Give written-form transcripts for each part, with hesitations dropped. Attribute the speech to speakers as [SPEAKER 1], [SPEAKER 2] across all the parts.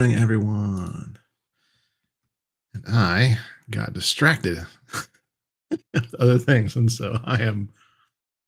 [SPEAKER 1] Morning, everyone. And I got distracted with other things, and so I am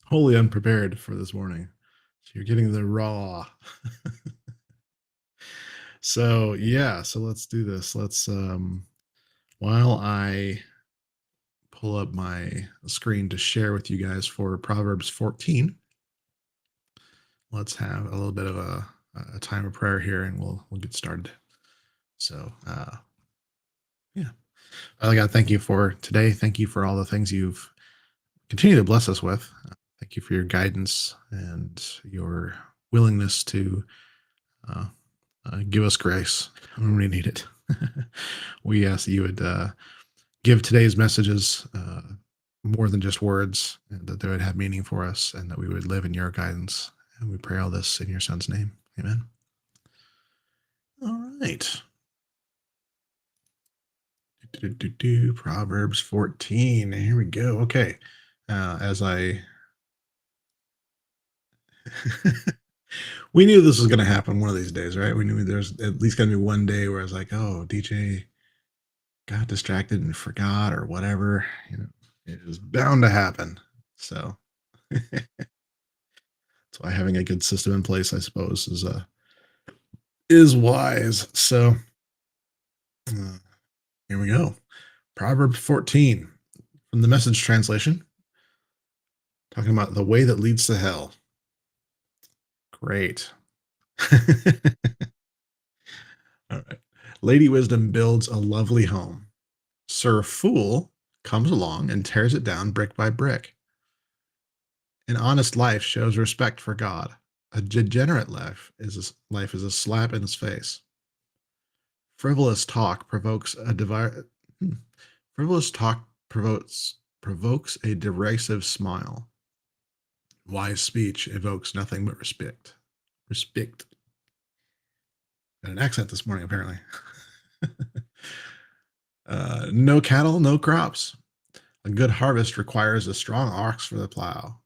[SPEAKER 1] wholly unprepared for this morning. So you're getting the raw. So let's do this. Let's while I pull up my screen to share with you guys for Proverbs 14, let's have a little bit of a time of prayer here and we'll get started. So yeah. Father God, thank you for today. Thank you for all the things you've continue to bless us with. Thank you for your guidance and your willingness to uh, give us grace when we need it. We ask that you would give today's messages more than just words, and that they would have meaning for us, and that we would live in your guidance. And we pray all this in your son's name. Amen. All right. Proverbs 14. Here we go. Okay. As I We knew this was going to happen one of these days, right? We knew there's at least going to be one day where I was like, "Oh, DJ got distracted and forgot or whatever." It was bound to happen. So that's why having a good system in place, I suppose, is wise. So uh, here we go. Proverbs 14 from the Message translation, talking about the way that leads to hell. Great. All right. Lady Wisdom builds a lovely home. Sir Fool comes along and tears it down brick by brick. An honest life shows respect for God. A degenerate life is a slap in his face. Frivolous talk provokes a hmm. Frivolous talk provokes a derisive smile. Wise speech evokes nothing but respect. Respect. Got an accent this morning, apparently. No cattle, no crops. A good harvest requires a strong ox for the plow.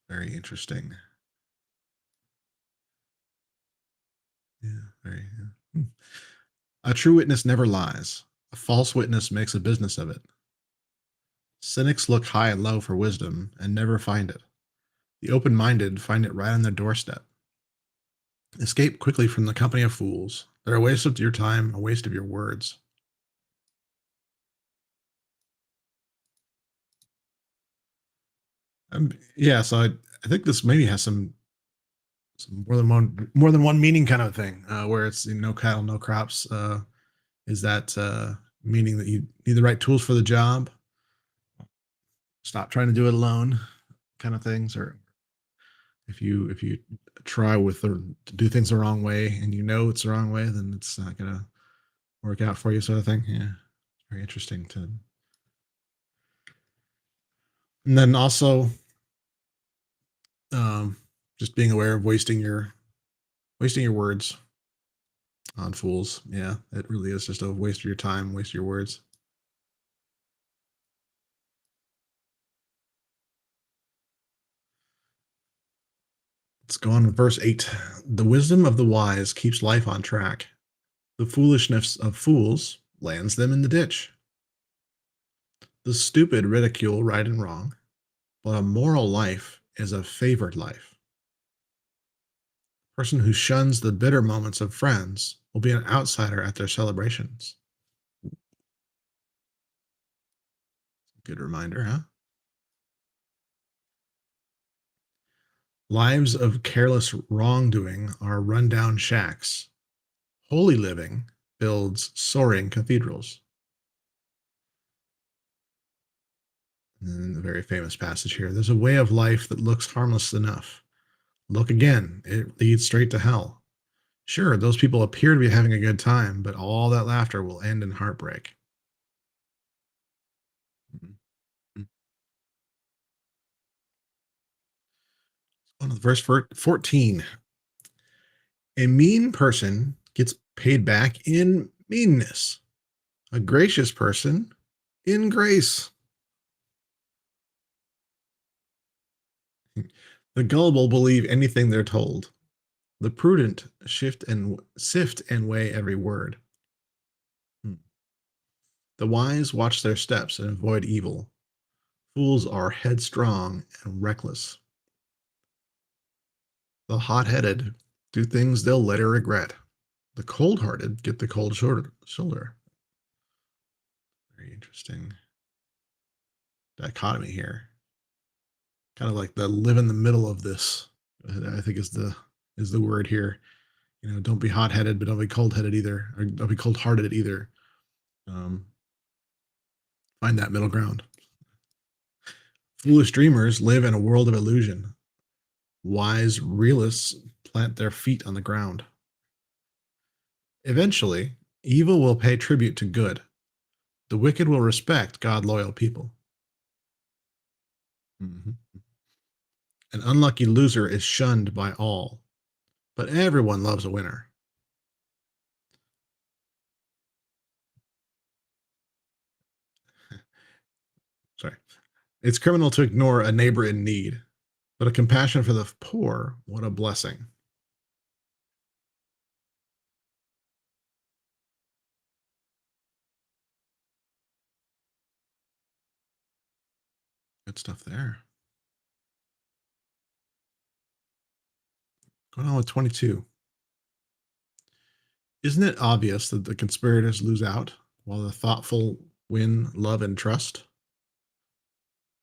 [SPEAKER 1] Very interesting. Yeah, very. Yeah. A true witness never lies. A false witness makes a business of it. Cynics look high and low for wisdom and never find it. The open minded find it right on their doorstep. Escape quickly from the company of fools. They're a waste of your time, a waste of your words. Yeah, so I think this maybe has some more than one meaning kind of thing, where it's no cattle, no crops. Is that meaning that you need the right tools for the job? Stop trying to do it alone, kind of things, or if you try to do things the wrong way and you know it's the wrong way, then it's not gonna work out for you, sort of thing. Yeah, very interesting to. And then also, um, just being aware of wasting your words on fools. Yeah, it really is just a waste of your time, waste of your words. Let's go on with verse 8. The wisdom of the wise keeps life on track. The foolishness of fools lands them in the ditch. The stupid ridicule right and wrong, but a moral life is a favored life. A person who shuns the bitter moments of friends will be an outsider at their celebrations. Good reminder, huh? Lives of careless wrongdoing are rundown shacks. Holy living builds soaring cathedrals. And a very famous passage here. There's a way of life that looks harmless enough. Look again, it leads straight to hell. Sure, those people appear to be having a good time, but all that laughter will end in heartbreak. Mhm. On to verse 14. A mean person gets paid back in meanness, a gracious person in grace. The gullible believe anything they're told. The prudent sift and weigh every word. Hmm. The wise watch their steps and avoid evil. Fools are headstrong and reckless. The hot-headed do things they'll later regret. The cold-hearted get the cold shoulder. Very interesting dichotomy here. Kind of like the live in the middle of this. I think is the word here. Don't be hot-headed, but don't be cold-headed either, or don't be cold-hearted either. Um, find that middle ground. Foolish dreamers live in a world of illusion. Wise realists plant their feet on the ground. Eventually, evil will pay tribute to good. The wicked will respect God loyal people. Mhm. An unlucky loser is shunned by all, but everyone loves a winner. Sorry. It's criminal to ignore a neighbor in need, but a compassion for the poor, what a blessing. Good stuff there. Going on with 22. Isn't it obvious that the conspirators lose out while the thoughtful win love and trust?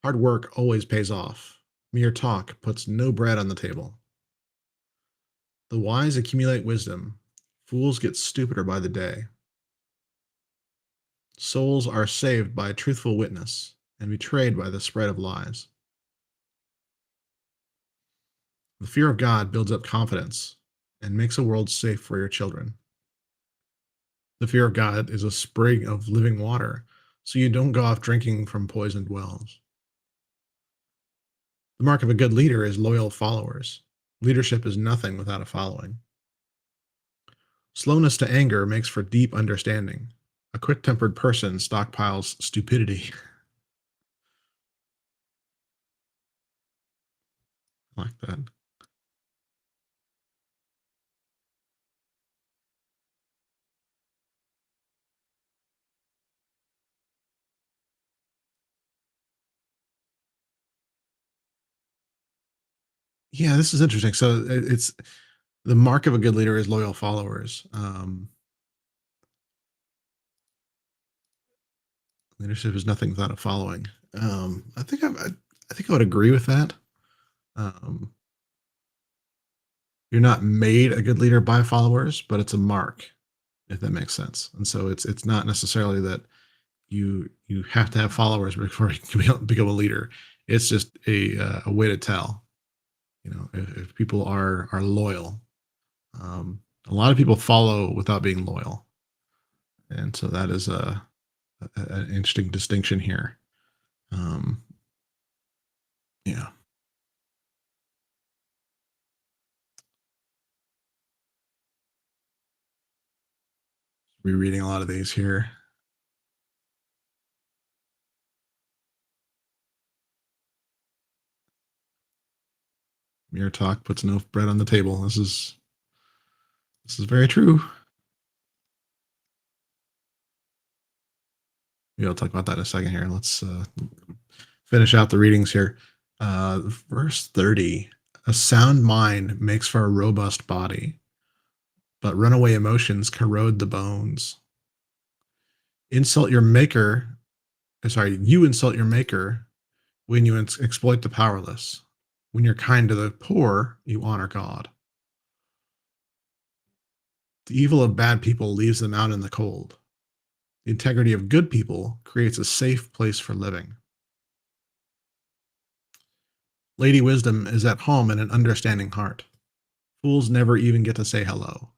[SPEAKER 1] Hard work always pays off. Mere talk puts no bread on the table. The wise accumulate wisdom. Fools get stupider by the day. Souls are saved by truthful witness and betrayed by the spread of lies. The fear of God builds up confidence and makes a world safe for your children. The fear of God is a spring of living water, so you don't go off drinking from poisoned wells. The mark of a good leader is loyal followers. Leadership is nothing without a following. Slowness to anger makes for deep understanding. A quick tempered person stockpiles stupidity. Like that. Yeah, this is interesting. So it's the mark of a good leader is loyal followers. Leadership is nothing without a following. I think I would agree with that. Um, you're not made a good leader by followers, but it's a mark, if that makes sense. And so it's not necessarily that you have to have followers before you can become a leader. It's just a way to tell. If people are loyal. A lot of people follow without being loyal, and so that is an interesting distinction here. Um, yeah, rereading a lot of these here. Mere talk puts no bread on the table. This is very true. Yeah, I'll talk about that in a second here. Let's finish out the readings here. Verse 30. A sound mind makes for a robust body, but runaway emotions corrode the bones. Insult your maker. Sorry, you insult your maker when you exploit the powerless. When you're kind to the poor, you honor God. The evil of bad people leaves them out in the cold. The integrity of good people creates a safe place for living. Lady Wisdom is at home in an understanding heart. Fools never even get to say hello.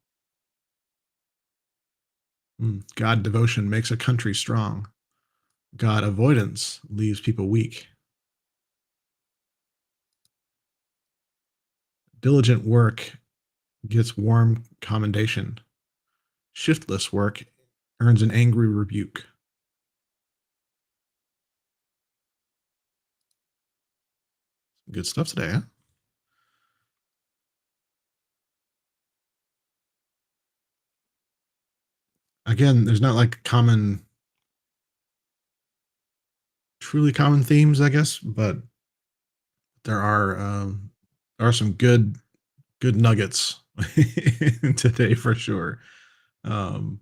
[SPEAKER 1] God devotion makes a country strong. God avoidance leaves people weak. Diligent work gets warm commendation. Shiftless work earns an angry rebuke. Good stuff today, huh? again, there's not like common, truly common themes, I guess, but there are some good nuggets today for sure. Um,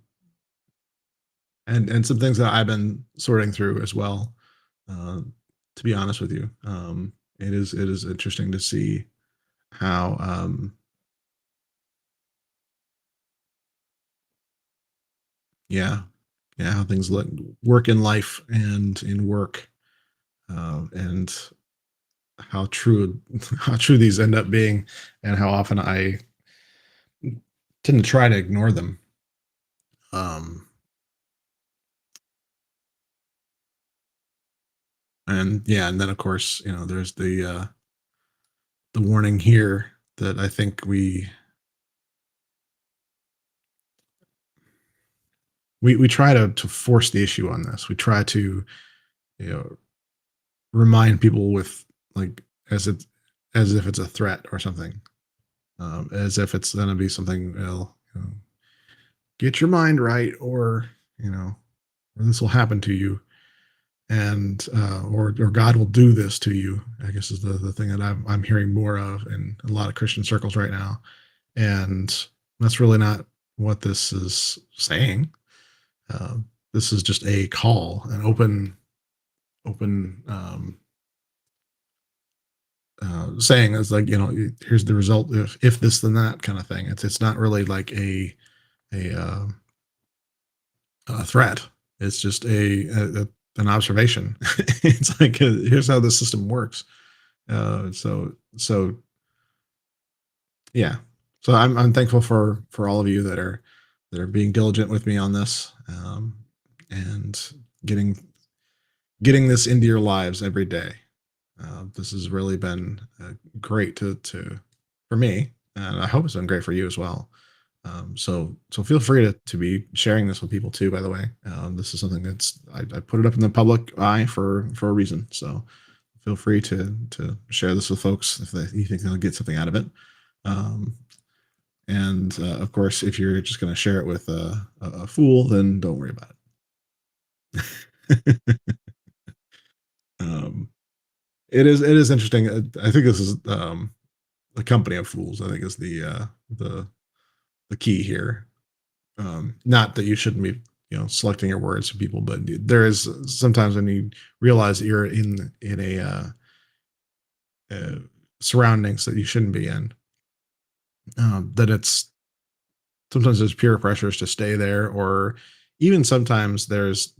[SPEAKER 1] and some things that I've been sorting through as well. Uh, to be honest with you, it is interesting to see how yeah, yeah, how things look, work in life and in work, and how true how true these end up being, and how often I tend to try to ignore them. Um, and yeah, and then of course, there's the warning here that I think we try to force the issue on this. We try to, you know remind people with, like, as it as if it's a threat or something, as if it's going to be something, well, get your mind right, or or this will happen to you, and or God will do this to you, I guess, is the thing that I'm hearing more of in a lot of Christian circles right now. And that's really not what this is saying. uh, this is just a call, an open saying. Is like, here's the result if this then that kind of thing. It's not really like a threat. It's just an observation. It's like, here's how the system works. So yeah. So I'm thankful for all of you that are being diligent with me on this, and getting getting this into your lives every day. This has really been great to for me, and I hope it's been great for you as well. So feel free to be sharing this with people too. By the way, this is something I put it up in the public eye for a reason. So feel free to share this with folks if you think they'll get something out of it. Um, and of course, if you're just going to share it with a fool, then don't worry about it. um, it is interesting. I think this is the company of fools. I think is the key here. Not that you shouldn't be, selecting your words for people, but there is sometimes when you realize that you're in a uh, surroundings that you shouldn't be in. That it's sometimes there's peer pressures to stay there, or even sometimes there's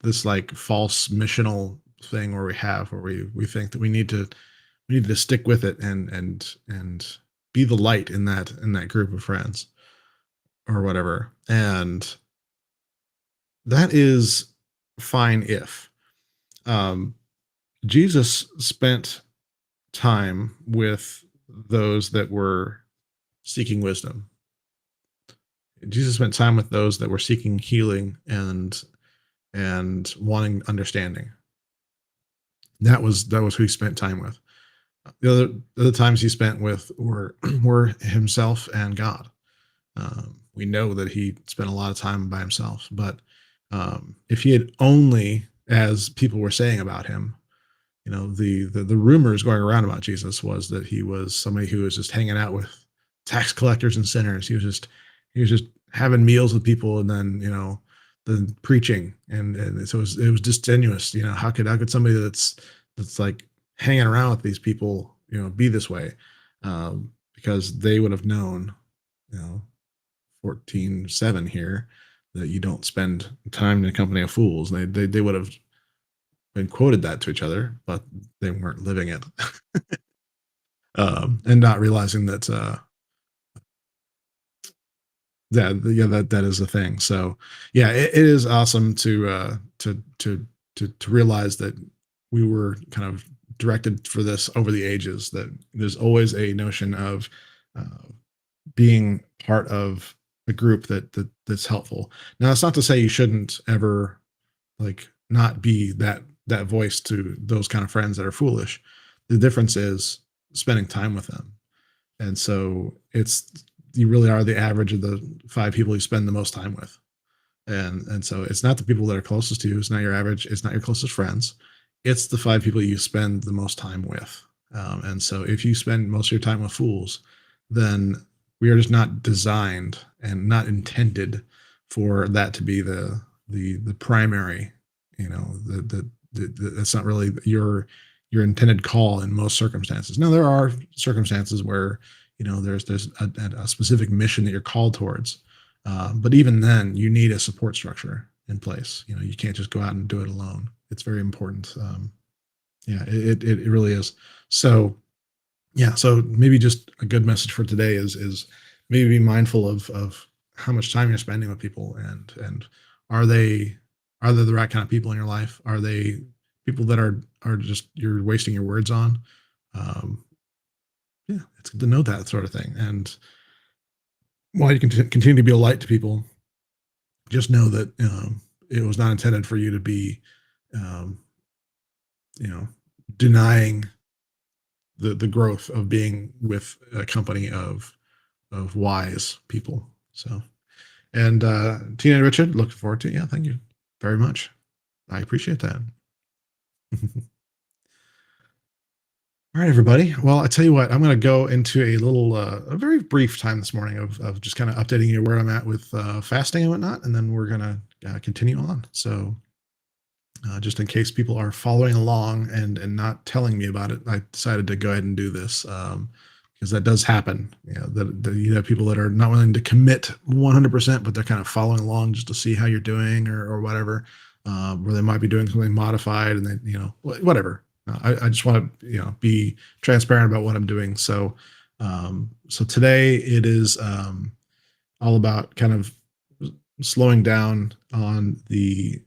[SPEAKER 1] this like false missional thing where we think that we need to stick with it and be the light in that group of friends or whatever. And that is fine if um, Jesus spent time with those that were seeking wisdom. Jesus spent time with those that were seeking healing and wanting understanding. That was who he spent time with. The other times he spent with were himself and God. We know that he spent a lot of time by himself, but if he had only, as people were saying about him, the rumors going around about Jesus was that he was somebody who was just hanging out with tax collectors and sinners. He was just having meals with people, and then preaching, and so it was disingenuous. How could somebody that's like hanging around with these people, be this way? Because they would have known, you know 14:7 here, that you don't spend time in the company of fools. They would have been quoted that to each other, but they weren't living it. And not realizing that, yeah, that is the thing. So yeah, it is awesome to realize that we were kind of directed for this over the ages. That there's always a notion of uh, being part of a group that's helpful. Now, that's not to say you shouldn't ever, like, not be that voice to those kind of friends that are foolish. The difference is spending time with them. And so you really are the average of the five people you spend the most time with. And so it's not the people that are closest to you. It's not your average. It's not your closest friends. It's the five people you spend the most time with. And so if you spend most of your time with fools, then we are just not designed and not intended for that to be the primary. You know, that's not really your intended call in most circumstances. Now there are circumstances where there's a specific mission that you're called towards, but even then, you need a support structure in place. You can't just go out and do it alone. It's very important. Yeah, it really is. So yeah, so maybe just a good message for today is maybe be mindful of how much time you're spending with people, and are they are they the right kind of people in your life? Are they people that are just you're wasting your words on? Um, yeah, it's good to know that sort of thing. And while you can continue to be a light to people, just know that it was not intended for you to be, um, you know, denying the growth of being with a company of wise people. So, and Tina and Richard, looking forward to it. Yeah, thank you very much. I appreciate that. All right, everybody. Well, I tell you what, I'm going to go into a very brief time this morning of just kind of updating you where I'm at with fasting and whatnot, and then we're going to continue on. So, just in case people are following along and not telling me about it, I decided to go ahead and do this, because that does happen. That you have people that are not willing to commit 100%, but they're kind of following along just to see how you're doing or whatever, where they might be doing something modified and then whatever. I just want to be transparent about what I'm doing. So today it is all about kind of slowing down on the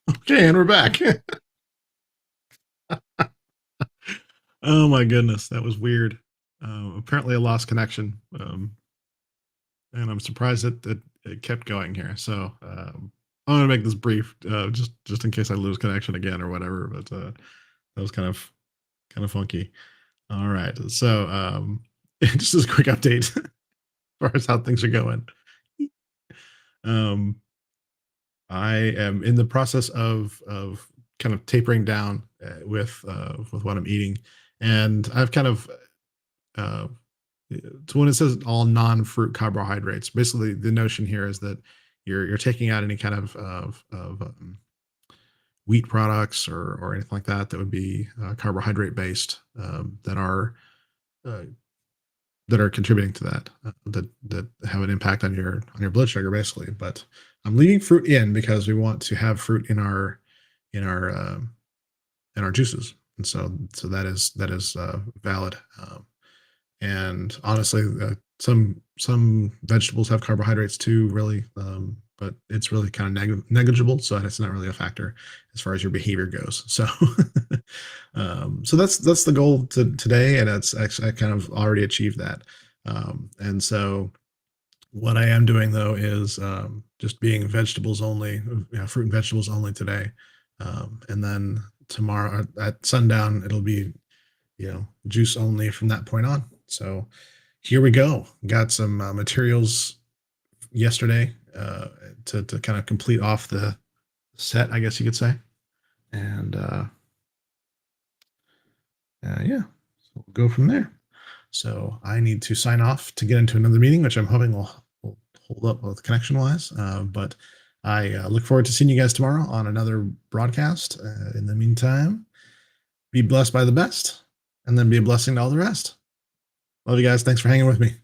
[SPEAKER 1] Okay, and we're back. Oh my goodness, that was weird. Apparently, I lost connection, and I'm surprised that it kept going here. So I'm gonna make this brief, just in case I lose connection again or whatever. But that was kind of funky. All right, so just as a quick update as far as how things are going. Um, I am in the process of kind of tapering down with what I'm eating, and I've kind of uh, so when it says all non-fruit carbohydrates, basically the notion here is that you're taking out any kind of wheat products or anything like that that would be carbohydrate based uh, that are contributing to that that have an impact on your blood sugar basically. But I'm leaving fruit in because we want to have fruit in our in our juices, and so that is valid. And honestly, some vegetables have carbohydrates too, really, but it's really kind of negligible, so it's not really a factor as far as your behavior goes. So, so that's the goal today, and it's actually I kind of already achieved that. And so, what I am doing though is just being vegetables only, fruit and vegetables only today, and then tomorrow at sundown it'll be juice only from that point on. So here we go. Got some materials yesterday to kind of complete off the set, I guess you could say. And yeah, so we'll go from there. So I need to sign off to get into another meeting, which I'm hoping will hold up both connection wise. But I look forward to seeing you guys tomorrow on another broadcast. In the meantime, be blessed by the best and then be a blessing to all the rest. Love you guys. Thanks for hanging with me.